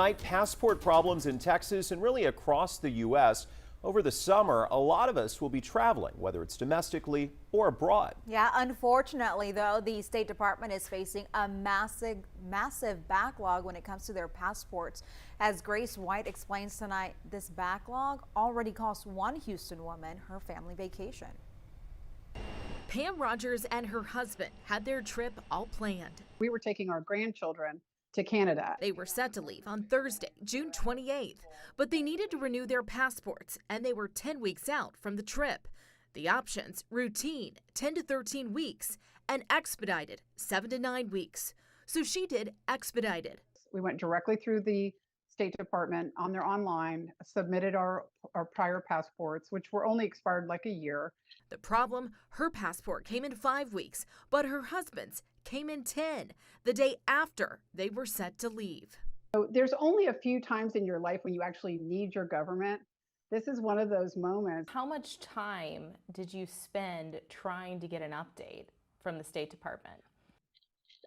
Passport problems in Texas and really across the U.S. Over the summer, a lot of us will be traveling, whether it's domestically or abroad. Yeah, unfortunately, though, the State Department is facing a massive backlog when it comes to their passports. As Grace White explains tonight, this backlog already cost one Houston woman her family vacation. Pam Rogers and her husband had their trip all planned. We were taking our grandchildren to Canada. They were set to leave on Thursday, June 28th, but they needed to renew their passports and they were 10 weeks out from the trip. The options: routine, 10 to 13 weeks, and expedited, 7 to 9 weeks. So she did expedited. We went directly through the State Department on their online, submitted our prior passports, which were only expired like a year. The problem: her passport came in 5 weeks, but her husband's came in 10, the day after they were set to leave. So there's only a few times in your life when you actually need your government. This is one of those moments. How much time did you spend trying to get an update from the State Department?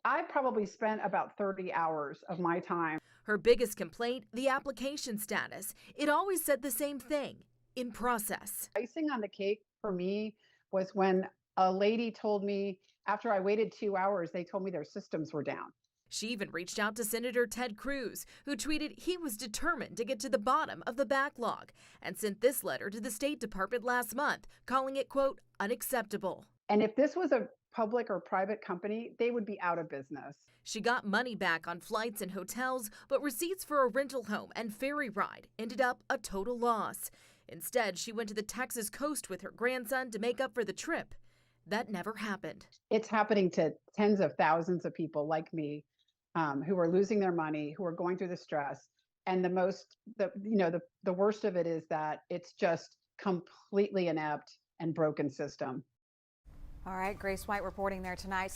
I probably spent about 30 hours of my time. Her biggest complaint: the application status. It always said the same thing: in process. Icing on the cake for me was when a lady told me, after I waited 2 hours, they told me their systems were down. She even reached out to Senator Ted Cruz, who tweeted he was determined to get to the bottom of the backlog, and sent this letter to the State Department last month, calling it, quote, unacceptable. And if this was a public or private company, they would be out of business. She got money back on flights and hotels, but receipts for a rental home and ferry ride ended up a total loss. Instead, she went to the Texas coast with her grandson to make up for the trip. That never happened. It's happening to tens of thousands of people like me, who are losing their money, who are going through the stress. And the worst of it is that it's just completely inept and broken system. All right, Grace White reporting there tonight.